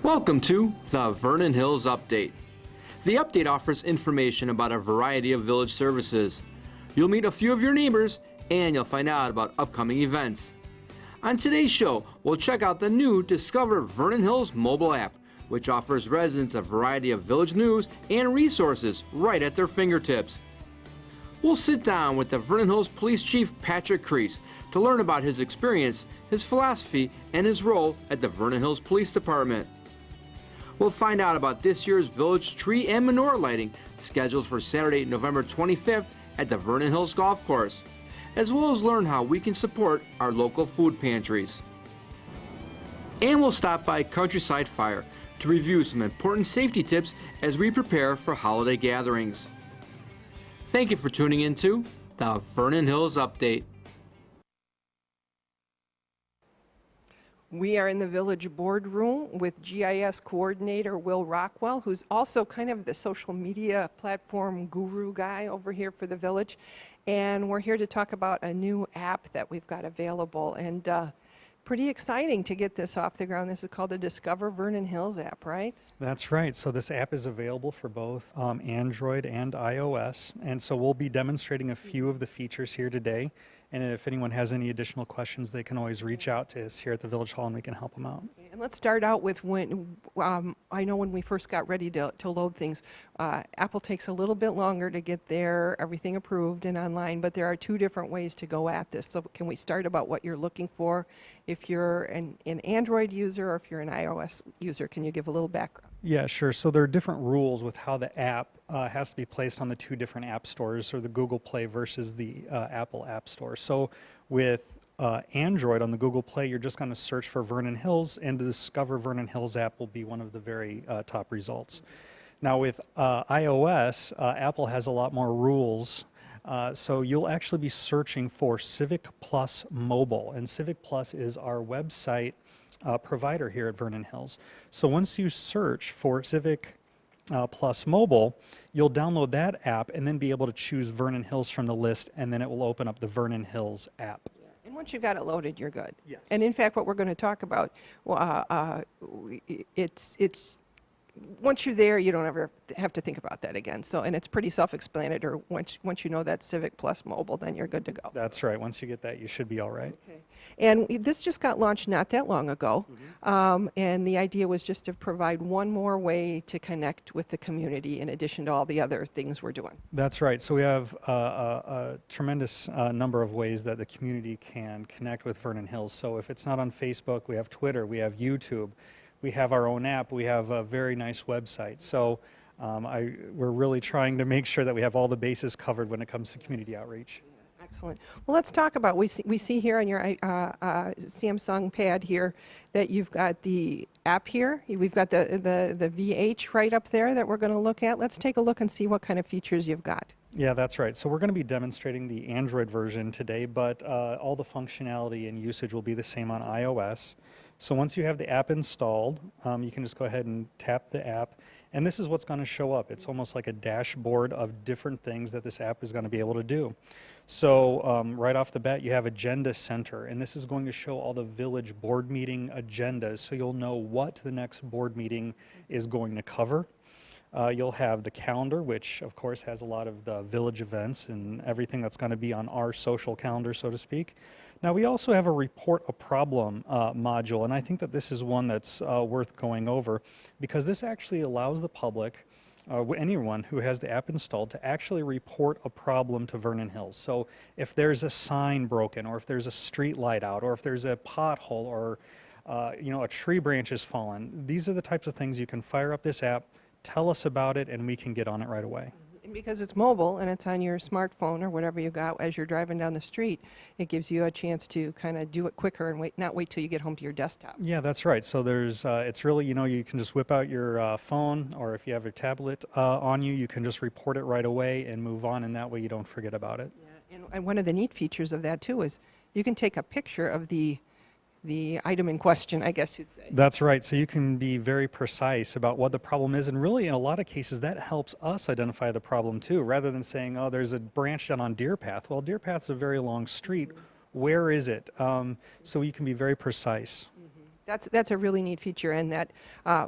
Welcome to the Vernon Hills Update. The update offers information about a variety of village services. You'll meet a few of your neighbors and you'll find out about upcoming events. On today's show, we'll check out the new Discover Vernon Hills mobile app, which offers residents a variety of village news and resources right at their fingertips. We'll sit down with the Vernon Hills Police Chief Patrick Reese to learn about his experience, his philosophy, and his role at the Vernon Hills Police Department. We'll find out about this year's village tree and menorah lighting scheduled for Saturday, November 25th at the Vernon Hills Golf Course, as well as learn how we can support our local food pantries. And we'll stop by Countryside Fire to review some important safety tips as we prepare for holiday gatherings. Thank you for tuning in to the Vernon Hills Update. We are in the village boardroom with GIS coordinator Will Rockwell, who's also kind of the social media platform guru guy over here for the village. And we're here to talk about a new app that we've got available, and pretty exciting to get this off the ground. This is called the Discover Vernon Hills app, right? That's right. So this app is available for both Android and iOS. And so we'll be demonstrating a few of the features here today. And if anyone has any additional questions, they can always reach out to us here at the Village Hall and we can help them out. And let's start out with when, I know when we first got ready to load things, Apple takes a little bit longer to get everything approved and online, but there are two different ways to go at this. So can we start about what you're looking for? If you're an Android user or if you're an iOS user, can you give a little background? Yeah, sure. So there are different rules with how the app has to be placed on the two different app stores, or the Google Play versus the Apple App Store. So with Android on the Google Play, you're just going to search for Vernon Hills, and the Discover Vernon Hills app will be one of the very top results. Now with iOS, Apple has a lot more rules. So you'll actually be searching for Civic Plus Mobile, and Civic Plus is our website provider here at Vernon Hills. So once you search for Civic Plus Mobile, you'll download that app and then be able to choose Vernon Hills from the list, and then it will open up the Vernon Hills app. And once you've got it loaded, you're good. Yes. And in fact, what we're going to talk about, it's once you're there, you don't ever have to think about that again. So, and it's pretty self-explanatory. Once you know that Civic Plus Mobile, then you're good to go. That's right. Once you get that, you should be all right. Okay. And this just got launched not that long ago. And the idea was just to provide one more way to connect with the community in addition to all the other things we're doing. That's right. So we have a tremendous number of ways that the community can connect with Vernon Hills. So if it's not on Facebook, we have Twitter, we have YouTube. We have our own app. We have a very nice website. So we're really trying to make sure that we have all the bases covered when it comes to community outreach. Excellent. Well, let's talk about, we see here on your Samsung pad here that you've got the app here. We've got the VH right up there that we're going to look at. Let's take a look and see what kind of features you've got. Yeah, that's right. So we're going to be demonstrating the Android version today, but all the functionality and usage will be the same on iOS. So once you have the app installed, you can just go ahead and tap the app, and this is what's going to show up. It's almost like a dashboard of different things that this app is going to be able to do. So right off the bat, you have Agenda Center, and this is going to show all the village board meeting agendas, so you'll know what the next board meeting is going to cover. You'll have the calendar, which of course has a lot of the village events and everything that's going to be on our social calendar, so to speak. Now we also have a report a problem module, and I think that this is one that's worth going over, because this actually allows the public, anyone who has the app installed, to actually report a problem to Vernon Hills. So if there's a sign broken, or if there's a street light out, or if there's a pothole, or a tree branch has fallen, these are the types of things you can fire up this app, tell us about it, and we can get on it right away. And because it's mobile and it's on your smartphone or whatever you got as you're driving down the street, it gives you a chance to kind of do it quicker and not wait till you get home to your desktop. Yeah, that's right. So there's, it's really, you can just whip out your phone, or if you have your tablet on you, you can just report it right away and move on, and that way you don't forget about it. Yeah. And one of the neat features of that too is you can take a picture of the item in question, I guess you'd say. That's right. So you can be very precise about what the problem is, and really in a lot of cases that helps us identify the problem too, rather than saying, oh, there's a branch down on Deer Path. Well, Deer Path's a very long street. Where is it? So you can be very precise. That's a really neat feature, and that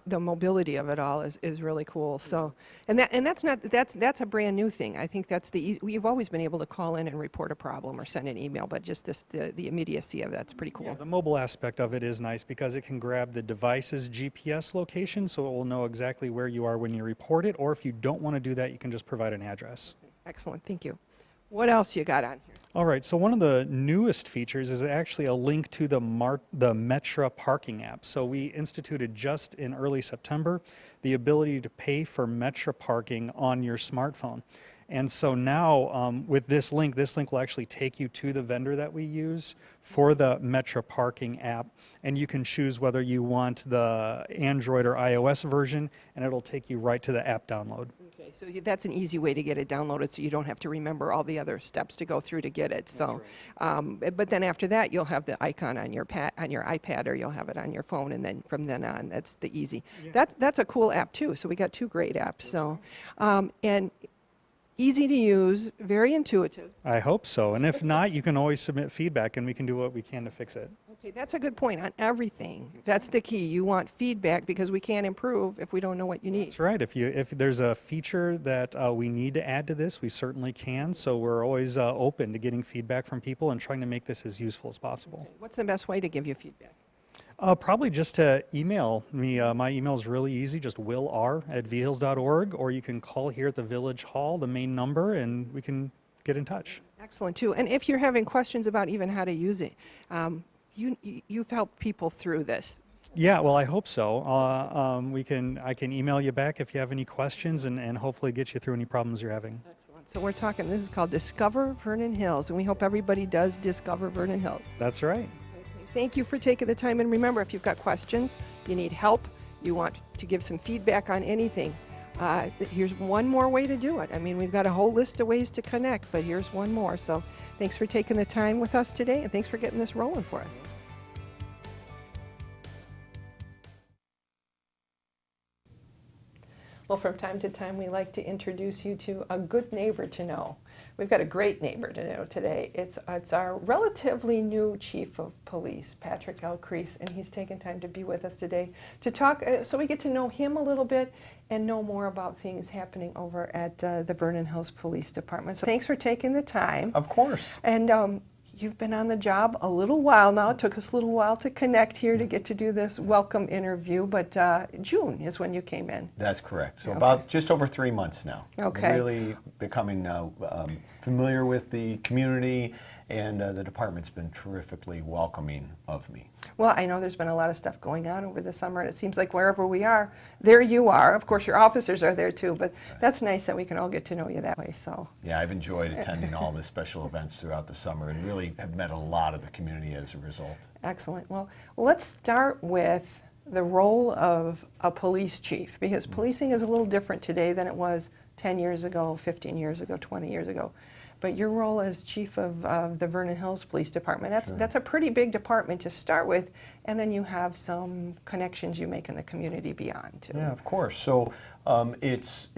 the mobility of it all is really cool. So, that's a brand new thing. I think that's you've always been able to call in and report a problem or send an email, but just the immediacy of that's pretty cool. Yeah, the mobile aspect of it is nice because it can grab the device's GPS location, so it will know exactly where you are when you report it, or if you don't want to do that, you can just provide an address. Excellent, thank you. What else you got on here? All right, so one of the newest features is actually a link to the Metra parking app. So we instituted just in early September the ability to pay for Metra parking on your smartphone. And so now with this link will actually take you to the vendor that we use for the Metra parking app, and you can choose whether you want the Android or iOS version, and it'll take you right to the app download. Okay, so that's an easy way to get it downloaded, so you don't have to remember all the other steps to go through to get it. So, but then after that, you'll have the icon on your iPad, or you'll have it on your phone, and then from then on, that's the easy. Yeah. That's a cool app too. So we got two great apps. So, and easy to use, very intuitive. I hope so. And if not, you can always submit feedback, and we can do what we can to fix it. Okay, that's a good point on everything. That's the key. You want feedback because we can't improve if we don't know what you need. That's right. If there's a feature that we need to add to this, we certainly can. So we're always open to getting feedback from people and trying to make this as useful as possible. Okay. What's the best way to give you feedback? Probably just to email me. My email is really easy, just willr@vhills.org, or you can call here at the Village Hall, the main number, and we can get in touch. Excellent, too. And if you're having questions about even how to use it, you've helped people through this. Yeah, well, I hope so. I can email you back if you have any questions, and hopefully get you through any problems you're having. Excellent. So we're talking, this is called Discover Vernon Hills, and we hope everybody does discover Vernon Hills. That's right. Thank you for taking the time, and remember, if you've got questions, you need help, you want to give some feedback on anything, here's one more way to do it. I mean, we've got a whole list of ways to connect, but here's one more. So thanks for taking the time with us today, and thanks for getting this rolling for us. Well, from time to time, we like to introduce you to a good neighbor to know. We've got a great neighbor to know today. It's our relatively new chief of police, Patrick L. Reese, and he's taken time to be with us today to talk, so we get to know him a little bit and know more about things happening over at the Vernon Hills Police Department. So thanks for taking the time. Of course. And you've been on the job a little while now. It took us a little while to connect here to get to do this welcome interview, but June is when you came in. That's correct. So Okay. about just over 3 months now. Okay. Really becoming familiar with the community, and the department's been terrifically welcoming of me. Well, I know there's been a lot of stuff going on over the summer, and it seems like wherever we are, there you are. Of course, your officers are there too, but that's nice that we can all get to know you that way. So, Yeah, I've enjoyed attending all the special events throughout the summer, and really have met a lot of the community as a result. excellent. Well, let's start with the role of a police chief, because policing is a little different today than it was 10 years ago, 15 years ago, 20 years ago. But your role as chief of the Vernon Hills Police Department, that's a pretty big department to start with, and then you have some connections you make in the community beyond too. Yeah, of course. So it's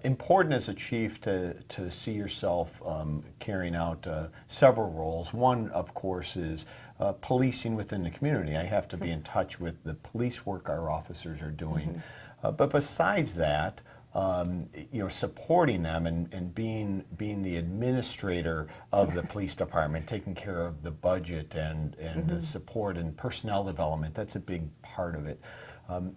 important as a chief to see yourself carrying out several roles. One, of course, is policing within the community. I have to be in touch with the police work our officers are doing. But besides that, supporting them and being the administrator of the police department, taking care of the budget and the support and personnel development, that's a big part of it.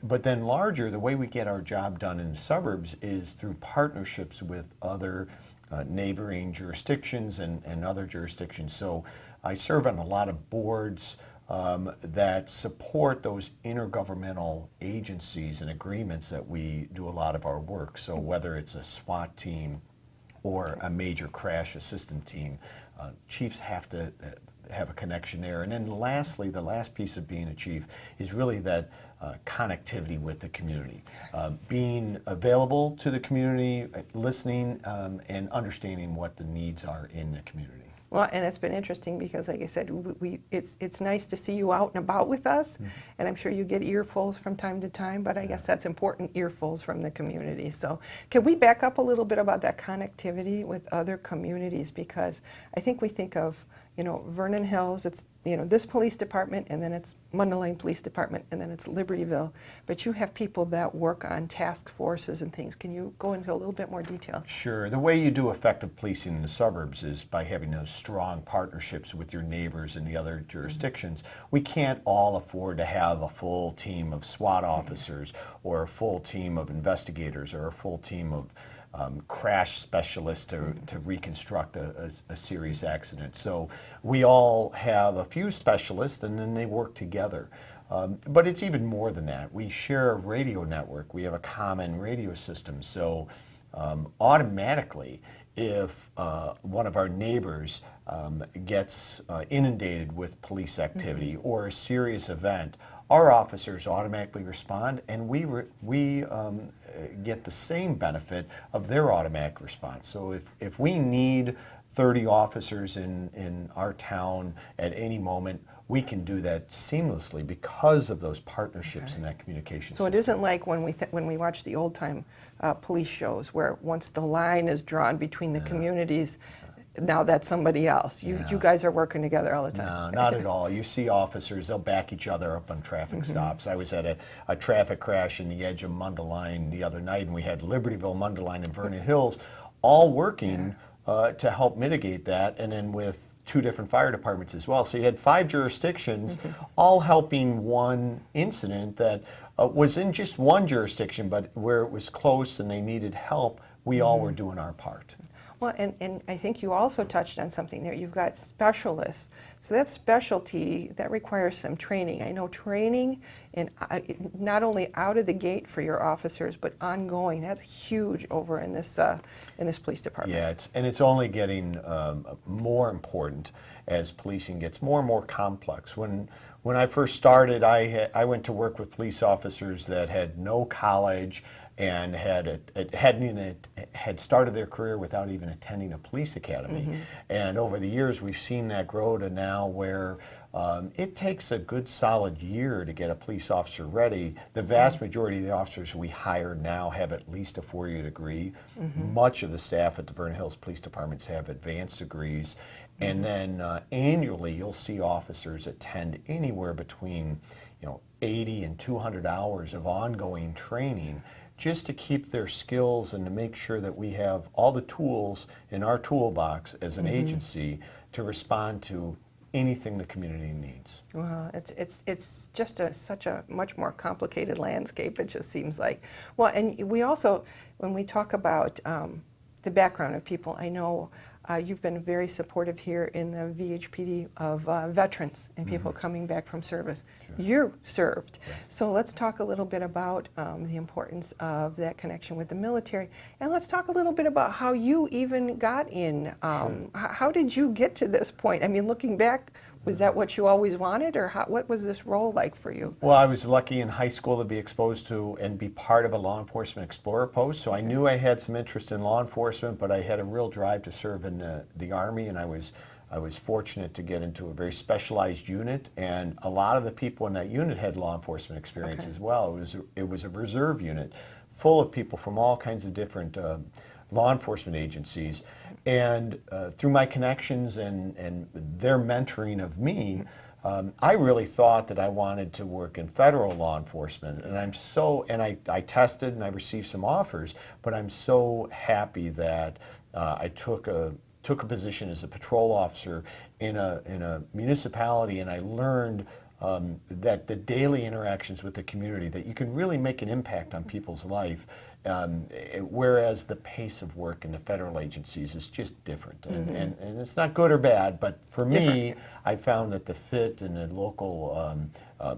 But then larger, the way we get our job done in the suburbs is through partnerships with other neighboring jurisdictions and other jurisdictions. So I serve on a lot of boards that support those intergovernmental agencies and agreements that we do a lot of our work. So whether it's a SWAT team or a major crash assistance team, chiefs have to have a connection there. And then lastly, the last piece of being a chief is really that connectivity with the community. Being available to the community, listening, and understanding what the needs are in the community. Well, and it's been interesting because, like I said, it's nice to see you out and about with us, and I'm sure you get earfuls from time to time, but I guess that's important, earfuls from the community. So can we back up a little bit about that connectivity with other communities? Because I think we think of, Vernon Hills, it's, this police department, and then it's Mundelein Police Department, and then it's Libertyville. But you have people that work on task forces and things. Can you go into a little bit more detail? Sure. The way you do effective policing in the suburbs is by having those strong partnerships with your neighbors in the other jurisdictions. We can't all afford to have a full team of SWAT officers or a full team of investigators or a full team of crash specialists to reconstruct a serious accident. So we all have a few specialists and then they work together. But it's even more than that. We share a radio network. We have a common radio system. So automatically, if one of our neighbors gets inundated with police activity or a serious event, our officers automatically respond, and we get the same benefit of their automatic response. So if we need 30 officers in our town at any moment, we can do that seamlessly because of those partnerships and that communication So system. it isn't like when we watch the old time police shows where once the line is drawn between the communities, now that's somebody else. You guys are working together all the time. No, not at all. You see officers, they'll back each other up on traffic stops. I was at a traffic crash in the edge of Mundelein the other night, and we had Libertyville, Mundelein, and Vernon Hills all working to help mitigate that, and then with 2 different fire departments as well. So you had 5 jurisdictions all helping one incident that was in just one jurisdiction, but where it was close and they needed help, we all were doing our part. Well, and I think you also touched on something there. You've got specialists. So that specialty, that requires some training. I know training, and not only out of the gate for your officers, but ongoing. That's huge over in this police department. Yeah, it's only getting more important as policing gets more and more complex. When I first started, I went to work with police officers that had no college and had started their career without even attending a police academy. And over the years, we've seen that grow to now where it takes a good solid year to get a police officer ready. The vast majority of the officers we hire now have at least a 4-year degree. Much of the staff at the Vernon Hills Police Departments have advanced degrees. And then annually, you'll see officers attend anywhere between 80 and 200 hours of ongoing training just to keep their skills and to make sure that we have all the tools in our toolbox as an agency to respond to anything the community needs. Well, it's just such a much more complicated landscape, it just seems like. Well, and we also, when we talk about the background of people, I know you've been very supportive here in the VHPD of veterans and people coming back from service. Sure. You served. Yes. So let's talk a little bit about the importance of that connection with the military. And let's talk a little bit about how you even got in. How did you get to this point? I mean, looking back, was that what you always wanted, or what was this role like for you? Well, I was lucky in high school to be exposed to and be part of a law enforcement explorer post, so I knew I had some interest in law enforcement, but I had a real drive to serve in the Army, and I was fortunate to get into a very specialized unit, and a lot of the people in that unit had law enforcement experience as well. It was a reserve unit full of people from all kinds of different law enforcement agencies. And through my connections and their mentoring of me, I really thought that I wanted to work in federal law enforcement. And I tested and I received some offers, but I'm so happy that I took a position as a patrol officer in a municipality, and I learned that the daily interactions with the community, that you can really make an impact on people's life, whereas the pace of work in the federal agencies is just different. And it's not good or bad, but for me, I found that the fit in a local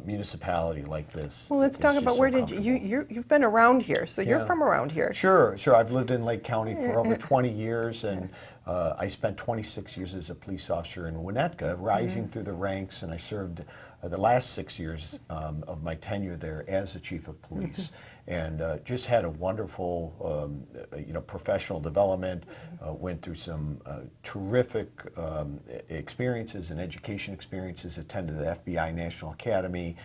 municipality like this. Well, let's talk about where did you've been around here, so you're from around here. Sure. I've lived in Lake County for over 20 years, and I spent 26 years as a police officer in Winnetka, rising through the ranks, and I served the last 6 years of my tenure there as the chief of police, and just had a wonderful, professional development. Went through some terrific experiences and education experiences. Attended the FBI National Academy. Academy,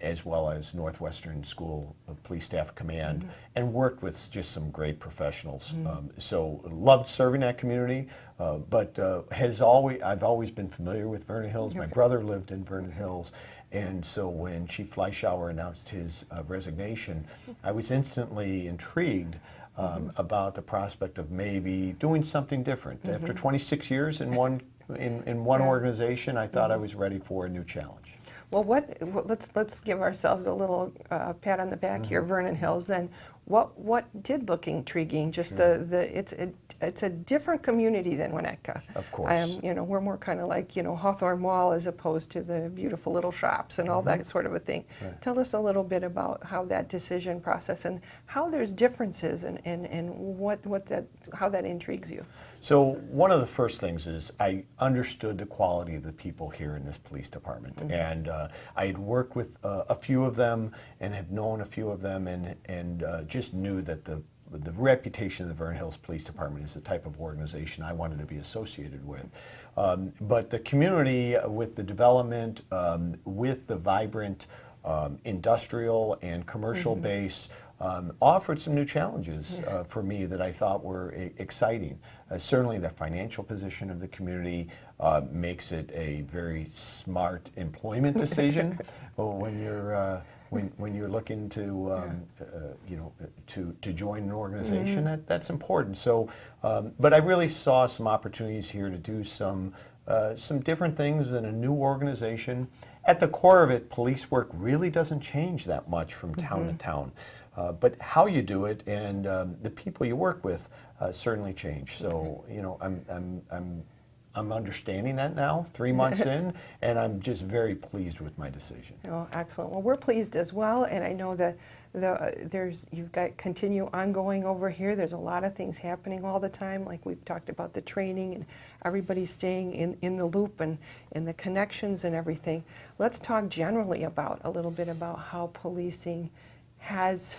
as well as Northwestern School of Police Staff Command, and worked with just some great professionals. So loved serving that community, but I've always been familiar with Vernon Hills. My brother lived in Vernon Hills, and so when Chief Fleischauer announced his resignation, I was instantly intrigued about the prospect of maybe doing something different. After 26 years in one organization, I thought I was ready for a new challenge. Well, let's give ourselves a little pat on the back here, Vernon Hills. Then, what did look intriguing? Just it's a different community than Winnetka. Of course. We're more kind of like Hawthorne Mall as opposed to the beautiful little shops and all that sort of a thing. Right. Tell us a little bit about how that decision process and how there's differences and how that intrigues you. So one of the first things is I understood the quality of the people here in this police department, and I had worked with a few of them and had known a few of them, and just knew that the reputation of the Vernon Hills Police Department is the type of organization I wanted to be associated with. But the community, with the development, with the vibrant industrial and commercial base, offered some new challenges for me that I thought were exciting. Certainly the financial position of the community makes it a very smart employment decision when you're looking to to join an organization. That's important. So, but I really saw some opportunities here to do some different things in a new organization. At the core of it, police work really doesn't change that much from town to town. But how you do it and the people you work with certainly change. So I'm understanding that now, 3 months in, and I'm just very pleased with my decision. Oh, excellent. Well, we're pleased as well, and I know that you've got continue ongoing over here. There's a lot of things happening all the time, like we've talked about the training and everybody staying in the loop and the connections and everything. Let's talk generally a little bit about how policing has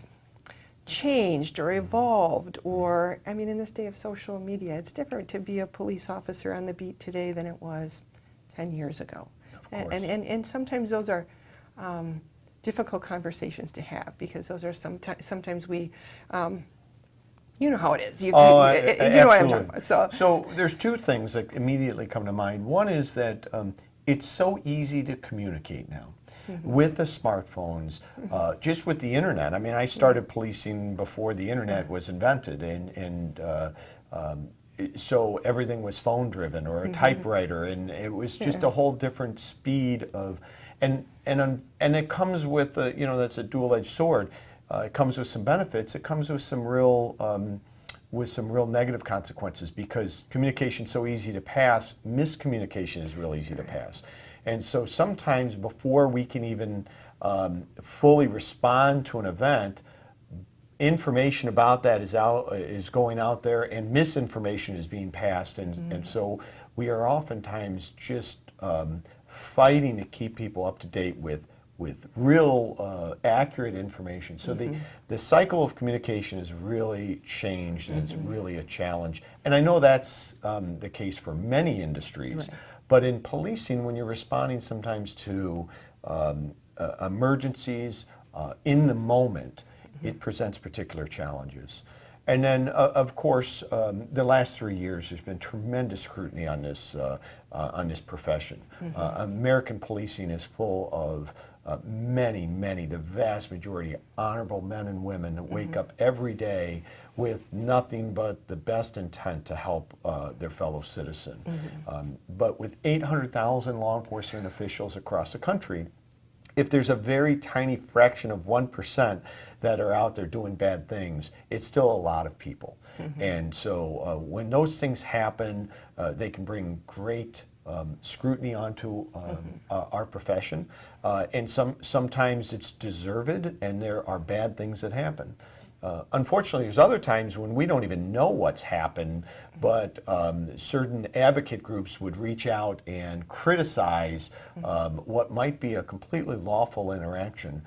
changed or evolved, or in this day of social media, it's different to be a police officer on the beat today than it was 10 years ago. Of course. And sometimes those are difficult conversations to have, because those are sometimes we you know how it is. You know what I'm talking about. So there's two things that immediately come to mind. One is that it's so easy to communicate now. With the smartphones, just with the internet. I mean, I started policing before the internet was invented, and so everything was phone driven or a typewriter, and it was just a whole different speed of, and it comes with that's a dual-edged sword. It comes with some benefits. It comes with some real negative consequences, because communication's so easy to pass. Miscommunication is real easy to pass. And so sometimes before we can even fully respond to an event, information about that is going out there, and misinformation is being passed, and so we are oftentimes just fighting to keep people up to date with real accurate information. So the cycle of communication has really changed, and it's really a challenge. And I know that's the case for many industries. Right. But in policing, when you're responding sometimes to emergencies in the moment, it presents particular challenges. And then, of course, the last 3 years, there's been tremendous scrutiny on this profession. American policing is full of many, the vast majority, honorable men and women that wake up every day with nothing but the best intent to help their fellow citizen. But with 800,000 law enforcement officials across the country, if there's a very tiny fraction of 1% that are out there doing bad things, it's still a lot of people. And so when those things happen, they can bring great scrutiny onto our profession, and sometimes it's deserved, and there are bad things that happen. Unfortunately, there's other times when we don't even know what's happened, but certain advocate groups would reach out and criticize what might be a completely lawful interaction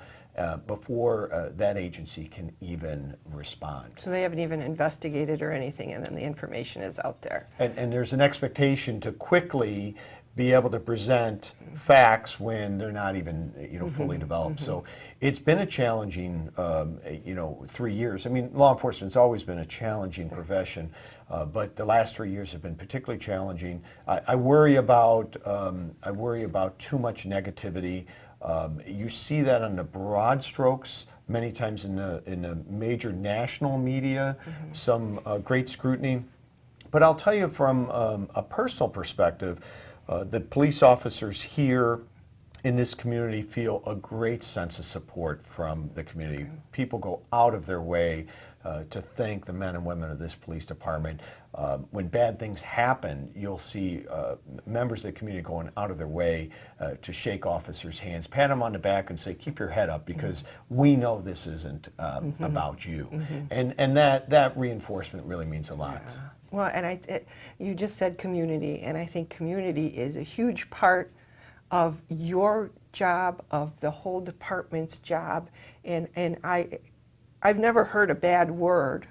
before that agency can even respond. So they haven't even investigated or anything, and then the information is out there. And there's an expectation to quickly be able to present facts when they're not even fully developed. So it's been a challenging 3 years. I mean, law enforcement's always been a challenging profession, but the last 3 years have been particularly challenging. I worry about too much negativity. You see that on the broad strokes many times in the major national media, some great scrutiny. But I'll tell you from a personal perspective, the police officers here in this community feel a great sense of support from the community. People go out of their way to thank the men and women of this police department. When bad things happen, you'll see members of the community going out of their way to shake officers' hands, pat them on the back and say, keep your head up because we know this isn't about you. And that reinforcement really means a lot. Yeah. Well, and you just said community, and I think community is a huge part of your job, of the whole department's job, and I've never heard a bad word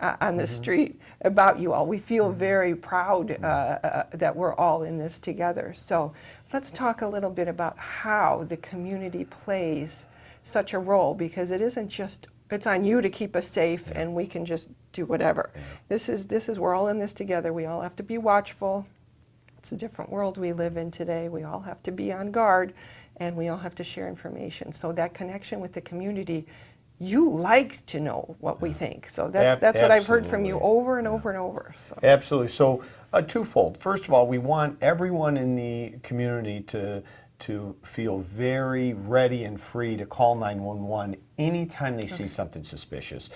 on the street about you all. We feel very proud that we're all in this together. So let's talk a little bit about how the community plays such a role, because it isn't just it's on you to keep us safe and we can just do whatever. This is we're all in this together. We all have to be watchful. It's a different world we live in today. We all have to be on guard and we all have to share information. So that connection with the community, you like to know what we think. So that's what I've heard from you over and over and over. So. Absolutely. So twofold. First of all, we want everyone in the community to feel very ready and free to call 911 anytime they see something suspicious.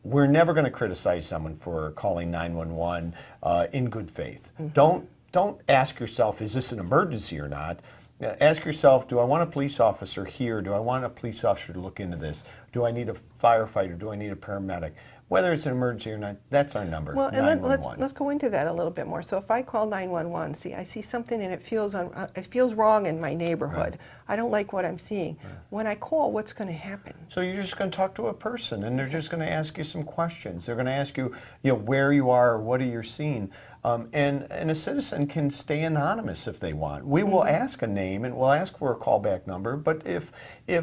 We're never going to criticize someone for calling 911 in good faith. Don't ask yourself, is this an emergency or not? Ask yourself, do I want a police officer here? Do I want a police officer to look into this? Do I need a firefighter? Do I need a paramedic? Whether it's an emergency or not, that's our number. Well, and let's go into that a little bit more. So if I call 911, I see something and it feels wrong in my neighborhood. Right. I don't like what I'm seeing. Right. When I call, what's going to happen? So you're just going to talk to a person, and they're just going to ask you some questions. They're going to ask you, where you are, or what are you seeing. And a citizen can stay anonymous if they want. We will ask a name and we'll ask for a callback number, but if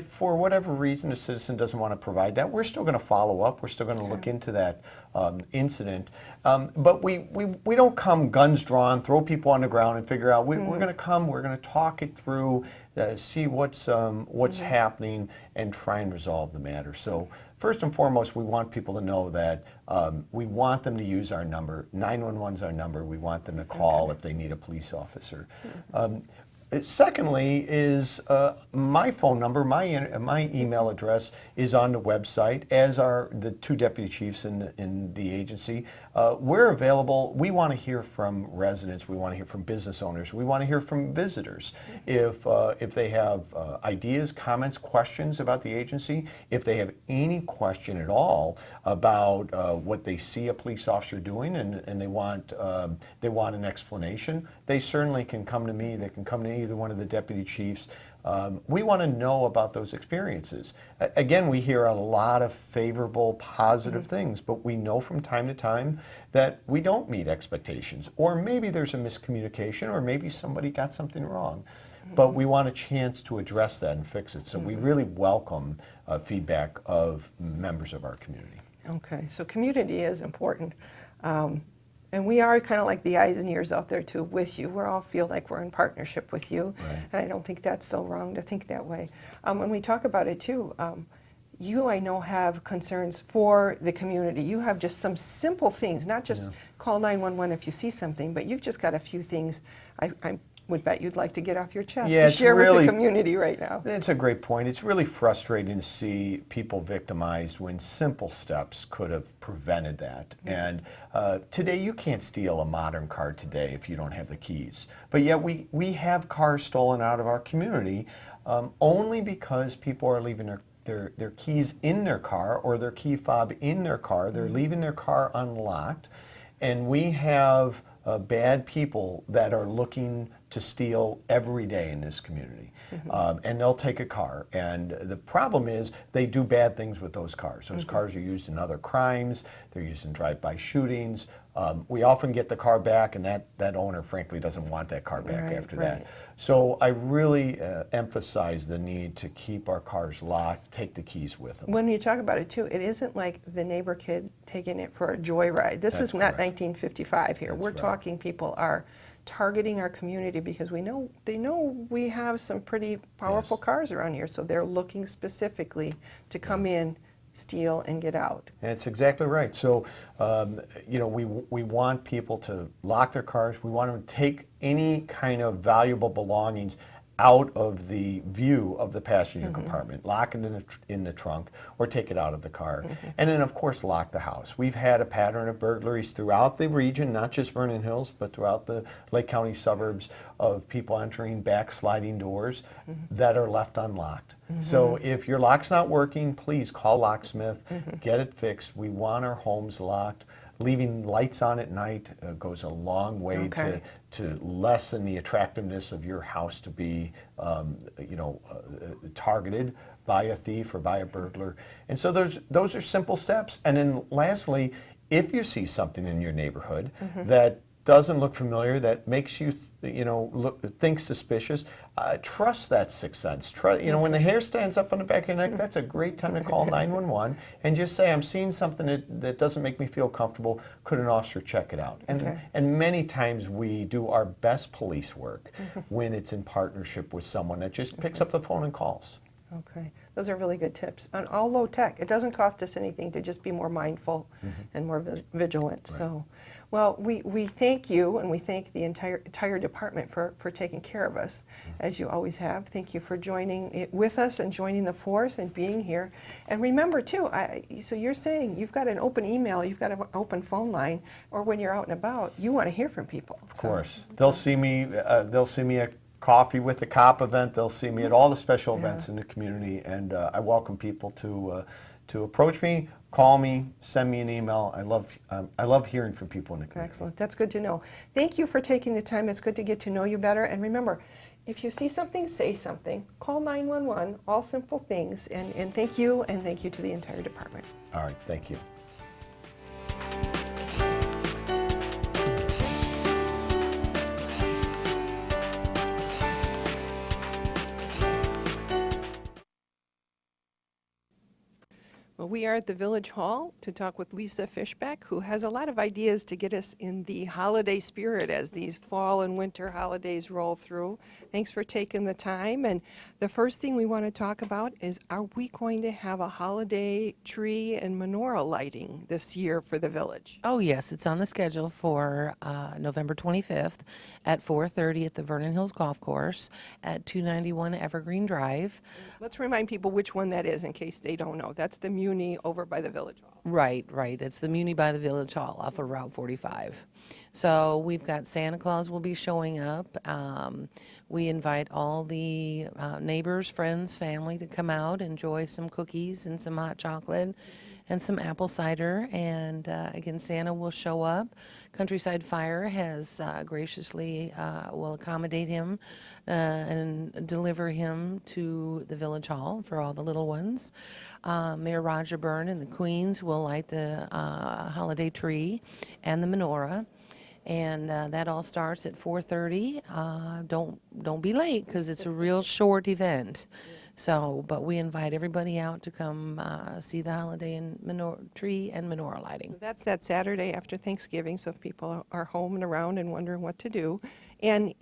for whatever reason a citizen doesn't want to provide that, we're still going to follow up. We're still going to look into that incident. But we don't come guns drawn, throw people on the ground and figure out, we're going to come, we're going to talk it through, see what's happening and try and resolve the matter. So first and foremost, we want people to know that we want them to use our number. 911 is our number. We want them to call if they need a police officer. Secondly is my phone number, my email address is on the website, as are the two deputy chiefs in the agency. We're available. We want to hear from residents. We want to hear from business owners. We want to hear from visitors. If they have ideas, comments, questions about the agency, if they have any question at all about what they see a police officer doing and they want an explanation, they certainly can come to me. They can come to either one of the deputy chiefs. We want to know about those experiences. Again, we hear a lot of favorable, positive things, but we know from time to time that we don't meet expectations, or maybe there's a miscommunication, or maybe somebody got something wrong. But we want a chance to address that and fix it. So we really welcome feedback of members of our community. Okay, so community is important. And we are kind of like the eyes and ears out there too with you. We all feel like we're in partnership with you. Right. And I don't think that's so wrong to think that way. When we talk about it too, you, I know, have concerns for the community. You have just some simple things, not just call 911 if you see something, but you've just got a few things I would bet you'd like to get off your chest to share with the community right now. That's a great point. It's really frustrating to see people victimized when simple steps could have prevented that. And today you can't steal a modern car today if you don't have the keys. But yet we have cars stolen out of our community only because people are leaving their keys in their car, or their key fob in their car. They're leaving their car unlocked. And we have bad people that are looking to steal every day in this community. And they'll take a car. And the problem is they do bad things with those cars. Those cars are used in other crimes. They're used in drive-by shootings. We often get the car back, and that owner, frankly, doesn't want that car back after that. So I really emphasize the need to keep our cars locked, take the keys with them. When you talk about it, too, it isn't like the neighbor kid taking it for a joyride. This is not 1955 here. We're talking people are targeting our community because they know we have some pretty powerful cars around here, so they're looking specifically to come in, steal, and get out. That's exactly right. So, you know, we want people to lock their cars. We want them to take any kind of valuable belongings out of the view of the passenger compartment, lock it in the trunk, or take it out of the car. And then, of course, lock the house. We've had a pattern of burglaries throughout the region, not just Vernon Hills, but throughout the Lake County suburbs, of people entering back sliding doors that are left unlocked. So if your lock's not working, please call locksmith, get it fixed. We want our homes locked. Leaving lights on at night goes a long way to lessen the attractiveness of your house to be, you know, targeted by a thief or by a burglar. And so those are simple steps. And then lastly, if you see something in your neighborhood that doesn't look familiar, that makes you, you know, think suspicious, trust that sixth sense. You know, when the hair stands up on the back of your neck, that's a great time to call 911 and just say, I'm seeing something that doesn't make me feel comfortable. Could an officer check it out? And many times we do our best police work when it's in partnership with someone that just picks up the phone and calls. Okay, those are really good tips. And all low tech. It doesn't cost us anything to just be more mindful and more vigilant. So, well, we thank you, and we thank the entire department for taking care of us, as you always have. Thank you for joining it with us and joining the force and being here. And remember, too, so you're saying you've got an open email, you've got an open phone line, or when you're out and about, you want to hear from people. Of course. They'll see me at Coffee with the Cop event. They'll see me at all the special events in the community, and I welcome people to approach me, call me, send me an email. I love hearing from people in the community. Excellent. That's good to know. Thank you for taking the time. It's good to get to know you better. And remember, if you see something, say something. Call 911. All simple things. And thank you, and thank you to the entire department. All right. Thank you. Well, we are at the Village Hall to talk with Lisa Fishback, who has a lot of ideas to get us in the holiday spirit as these fall and winter holidays roll through. Thanks for taking the time. And the first thing we want to talk about is, are we going to have a holiday tree and menorah lighting this year for the village? Oh, yes. It's on the schedule for November 25th at 4:30 at the Vernon Hills Golf Course at 291 Evergreen Drive. Let's remind people which one that is in case they don't know. That's the Muni over by the Village Hall. Right. That's the Muni by the Village Hall off of Route 45. So we've got Santa Claus will be showing up. We invite all the neighbors, friends, family to come out, enjoy some cookies and some hot chocolate and some apple cider. And again, Santa will show up. Countryside Fire has graciously will accommodate him and deliver him to the Village Hall for all the little ones. Mayor Roger Byrne and the Queens will light the holiday tree and the menorah. And that all starts at 4:30. Don't be late because it's a real short event. So, but we invite everybody out to come see the holiday and tree and menorah lighting. So that's that Saturday after Thanksgiving, so if people are home and around and wondering what to do. And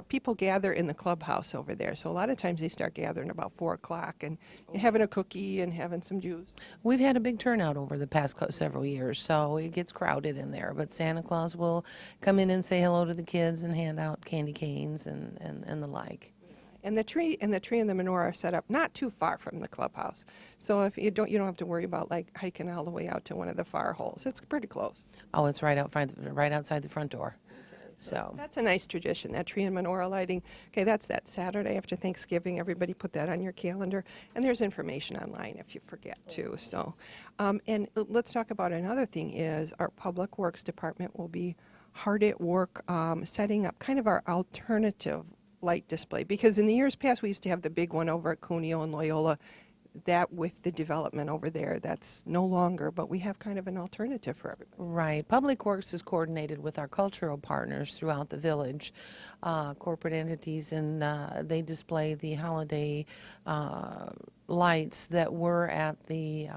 people gather in the clubhouse over there. So a lot of times they start gathering about 4 o'clock and having a cookie and having some juice. We've had a big turnout over the past several years, so it gets crowded in there. But Santa Claus will come in and say hello to the kids and hand out candy canes and the like. And the tree and the menorah are set up not too far from the clubhouse. So if you don't have to worry about like hiking all the way out to one of the far holes. It's pretty close. Oh, it's right outside the front door. So that's a nice tradition, that tree and menorah lighting. Okay, that's that Saturday after Thanksgiving. Everybody put that on your calendar. And there's information online if you forget to. So, and let's talk about another thing is our Public Works Department will be hard at work setting up kind of our alternative light display. Because in the years past, we used to have the big one over at Cuneo and Loyola. That with the development over there, that's no longer, but we have kind of an alternative for everybody. Right. Public Works is coordinated with our cultural partners throughout the village, corporate entities, and they display the holiday lights that were at the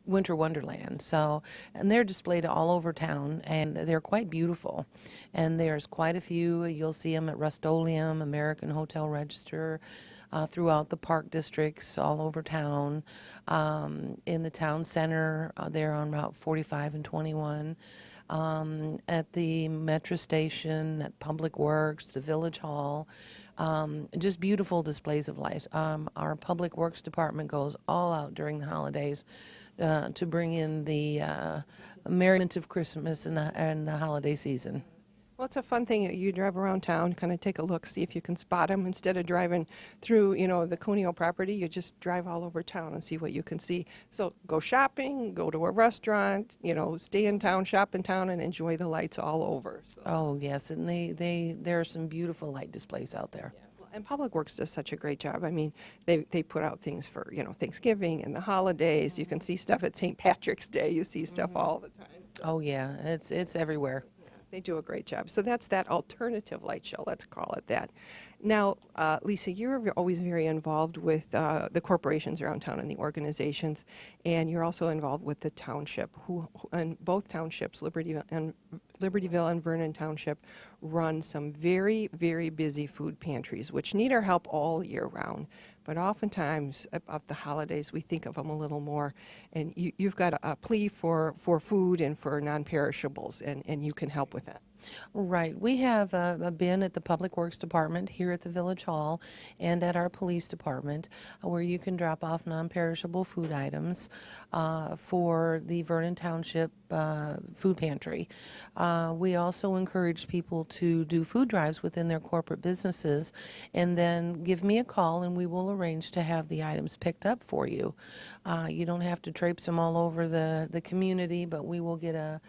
Winter Wonderland. So, and they're displayed all over town, and they're quite beautiful. And there's quite a few. You'll see them at Rust-Oleum, American Hotel Register, throughout the park districts all over town. In the town center, they're on Route 45 and 21. At the metro station, at Public Works, the Village Hall. Just beautiful displays of lights. Our Public Works department goes all out during the holidays to bring in the merriment of Christmas and the holiday season. Well, it's a fun thing. You drive around town, kind of take a look, see if you can spot them. Instead of driving through, the Cuneo property, you just drive all over town and see what you can see. So go shopping, go to a restaurant, stay in town, shop in town, and enjoy the lights all over. So. Oh, yes, and there are some beautiful light displays out there. Yeah. And Public Works does such a great job. I mean, they put out things for, Thanksgiving and the holidays. You can see stuff at St. Patrick's Day. You see stuff all the time. So. Oh, yeah, it's everywhere. They do a great job. So that's that alternative light show, let's call it that. Now, Lisa, you're always very involved with the corporations around town and the organizations, and you're also involved with the township, and both townships, Libertyville and Vernon Township, run some very, very busy food pantries, which need our help all year round. But oftentimes, about the holidays, we think of them a little more. And you've got a plea for food and for non-perishables, and you can help with that. Right. We have a bin at the Public Works Department here at the Village Hall and at our police department where you can drop off non-perishable food items for the Vernon Township food pantry. We also encourage people to do food drives within their corporate businesses and then give me a call and we will arrange to have the items picked up for you. You don't have to traipse them all over the community, but we will get a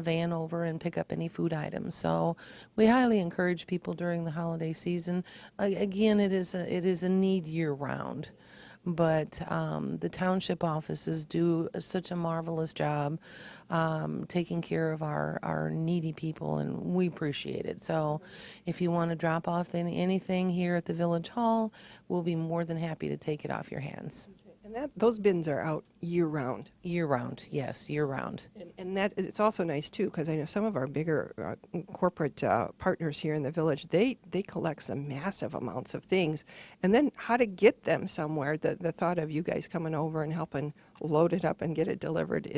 van over and pick up any food items. So we highly encourage people during the holiday season. Again, it is a need year round, but the township offices do such a marvelous job taking care of our needy people, and we appreciate it. So if you want to drop off anything here at the Village Hall, we'll be more than happy to take it off your hands. And those bins are out year round. Year round, yes, year round. And that it's also nice too, because I know some of our bigger corporate partners here in the village, they collect some massive amounts of things, and then how to get them somewhere. The thought of you guys coming over and helping load it up and get it delivered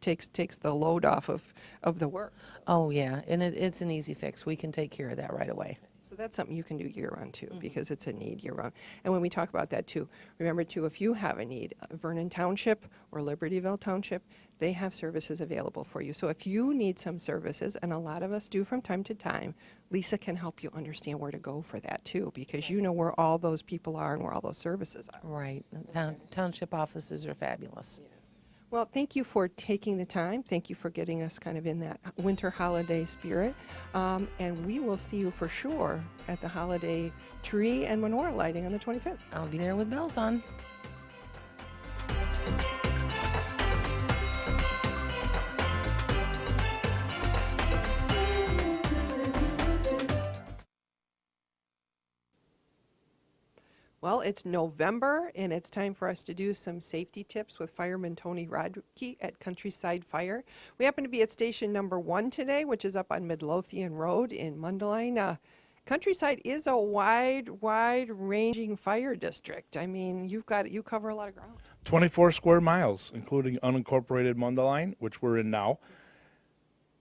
takes the load off of the work. Oh yeah, and it's an easy fix. We can take care of that right away. So that's something you can do year-round too, because it's a need year-round. And when we talk about that too, remember too, if you have a need, Vernon Township or Libertyville Township, they have services available for you. So if you need some services, and a lot of us do from time to time, Lisa can help you understand where to go for that too, because you know where all those people are and where all those services are. Right. Township offices are fabulous. Well, thank you for taking the time. Thank you for getting us kind of in that winter holiday spirit. And we will see you for sure at the holiday tree and menorah lighting on the 25th. I'll be there with bells on. Well, it's November, and it's time for us to do some safety tips with Fireman Tony Rodke at Countryside Fire. We happen to be at station number 1 today, which is up on Midlothian Road in Mundelein. Countryside is a wide-ranging fire district. I mean, you cover a lot of ground. 24 square miles, including unincorporated Mundelein, which we're in now,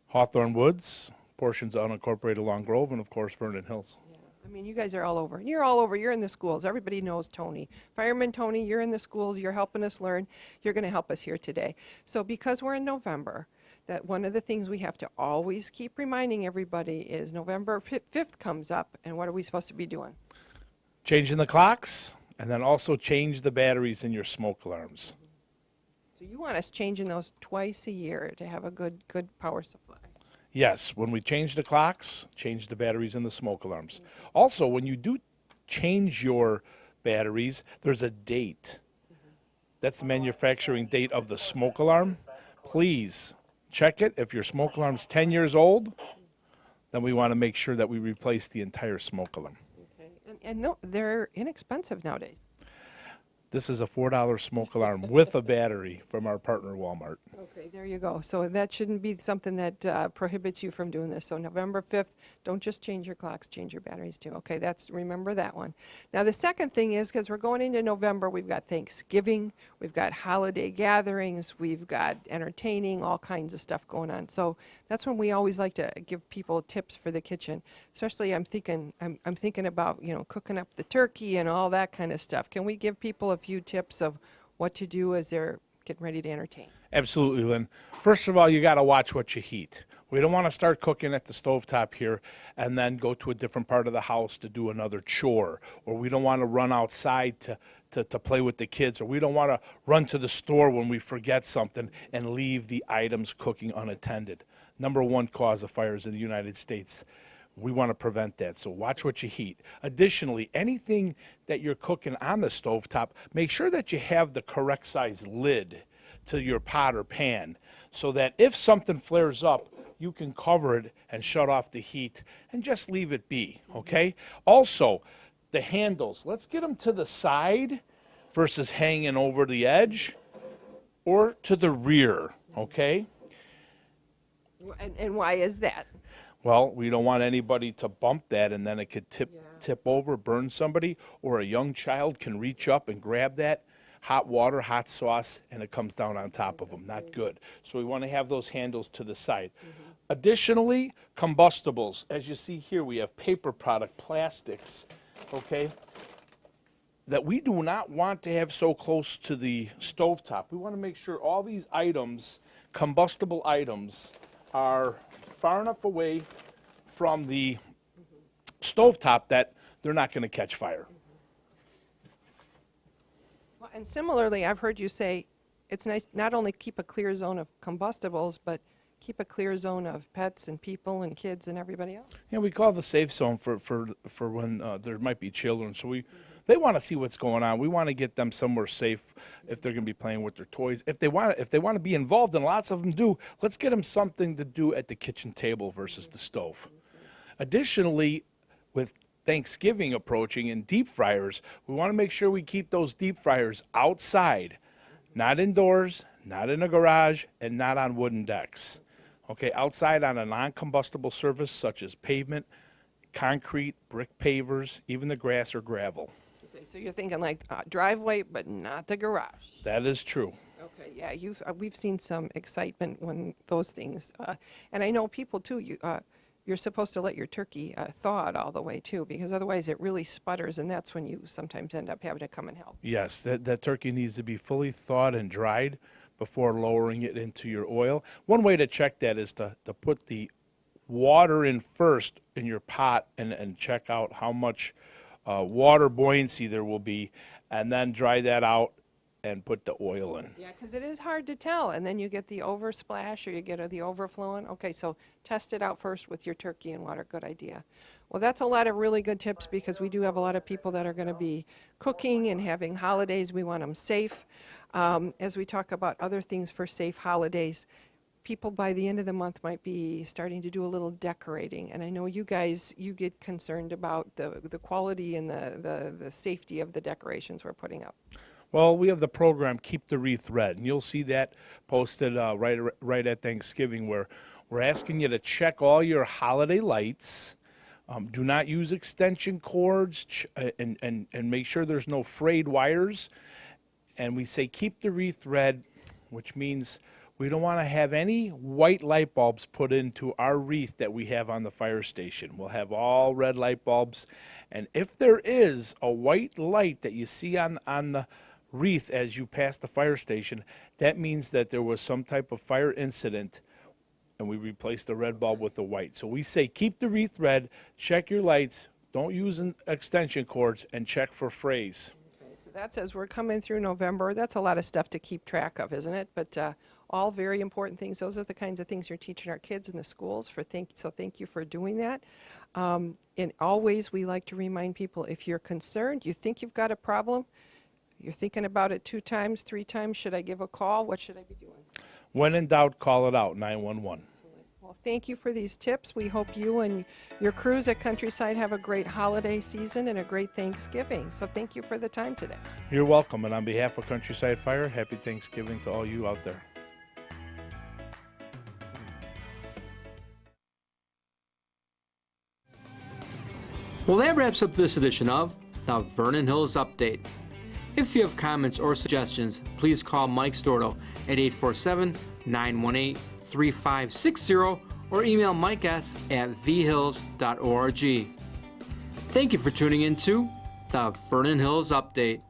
Hawthorne Woods, portions of unincorporated Long Grove, and of course Vernon Hills. I mean, you guys are all over. You're all over. You're in the schools. Everybody knows Tony. Fireman Tony, you're in the schools. You're helping us learn. You're going to help us here today. So because we're in November, that one of the things we have to always keep reminding everybody is November 5th comes up, and what are we supposed to be doing? Changing the clocks, and then also change the batteries in your smoke alarms. So you want us changing those twice a year to have a good power supply. Yes, when we change the clocks, change the batteries and the smoke alarms. Also, when you do change your batteries, there's a date. That's the manufacturing date of the smoke alarm. Please check it. If your smoke alarm's 10 years old, then we want to make sure that we replace the entire smoke alarm. Okay. And no, they're inexpensive nowadays. This is a $4 smoke alarm with a battery from our partner Walmart. Okay, there you go. So that shouldn't be something that prohibits you from doing this. So November 5th, don't just change your clocks, change your batteries too. Okay, remember that one. Now the second thing is, because we're going into November, we've got Thanksgiving, we've got holiday gatherings, we've got entertaining, all kinds of stuff going on. So that's when we always like to give people tips for the kitchen. Especially I'm thinking about, cooking up the turkey and all that kind of stuff. Can we give people a few tips of what to do as they're getting ready to entertain? Absolutely, Lynn. First of all, you got to watch what you heat. We don't want to start cooking at the stovetop here and then go to a different part of the house to do another chore. Or we don't want to run outside to play with the kids. Or we don't want to run to the store when we forget something and leave the items cooking unattended. Number one cause of fires in the United States. We want to prevent that, so watch what you heat. Additionally, anything that you're cooking on the stovetop, make sure that you have the correct size lid to your pot or pan so that if something flares up, you can cover it and shut off the heat and just leave it be, okay? Also, the handles, let's get them to the side versus hanging over the edge or to the rear, okay? And why is that? Well, we don't want anybody to bump that and then it could tip over, burn somebody, or a young child can reach up and grab that hot water, hot sauce, and it comes down on top of them. Not good. So we want to have those handles to the side. Additionally, combustibles. As you see here, we have paper product, plastics, okay, that we do not want to have so close to the stovetop. We want to make sure all these items, combustible items, are far enough away from the stovetop that they're not going to catch fire. Well, and similarly, I've heard you say it's nice not only keep a clear zone of combustibles, but keep a clear zone of pets and people and kids and everybody else. Yeah, we call it the safe zone for when there might be children. So they want to see what's going on. We want to get them somewhere safe if they're going to be playing with their toys. If they want to be involved, and lots of them do, let's get them something to do at the kitchen table versus the stove. Additionally, with Thanksgiving approaching and deep fryers, we want to make sure we keep those deep fryers outside, not indoors, not in a garage, and not on wooden decks. Okay, outside on a non-combustible surface such as pavement, concrete, brick pavers, even the grass or gravel. Okay, so you're thinking like driveway, but not the garage. That is true. Okay, yeah, we've seen some excitement when those things, and I know people too. You're supposed to let your turkey thaw it all the way too, because otherwise it really sputters, and that's when you sometimes end up having to come and help. Yes, that turkey needs to be fully thawed and dried before lowering it into your oil. One way to check that is to put the water in first in your pot and check out how much water buoyancy there will be, and then dry that out and put the oil in. Yeah, because it is hard to tell, and then you get the oversplash or you get the overflowing. Okay, so test it out first with your turkey and water. Good idea. Well, that's a lot of really good tips because we do have a lot of people that are going to be cooking and having holidays. We want them safe. As we talk about other things for safe holidays, people by the end of the month might be starting to do a little decorating. And I know you guys, you get concerned about the quality and the safety of the decorations we're putting up. Well, we have the program Keep the Wreath Red, and you'll see that posted right at Thanksgiving, where we're asking you to check all your holiday lights. Do not use extension cords, and make sure there's no frayed wires. And we say keep the wreath red, which means we don't want to have any white light bulbs put into our wreath that we have on the fire station. We'll have all red light bulbs. And if there is a white light that you see on the wreath as you pass the fire station, that means that there was some type of fire incident, and we replace the red bulb with the white. So we say keep the wreath red, check your lights, don't use extension cords, and check for frays. Okay, so That's as we're coming through November. That's a lot of stuff to keep track of, isn't it? But all very important things. Those are the kinds of things you're teaching our kids in the schools. So thank you for doing that. And always we like to remind people, if you're concerned, you think you've got a problem, you're thinking about it 2 times, 3 times, should I give a call? What should I be doing? When in doubt, call it out, 911. Well, thank you for these tips. We hope you and your crews at Countryside have a great holiday season and a great Thanksgiving. So thank you for the time today. You're welcome, and on behalf of Countryside Fire, happy Thanksgiving to all you out there. Well, that wraps up this edition of the Vernon Hills Update. If you have comments or suggestions, please call Mike Stordo at 847-918-3560 or email mikes@vhills.org. Thank you for tuning in to the Vernon Hills Update.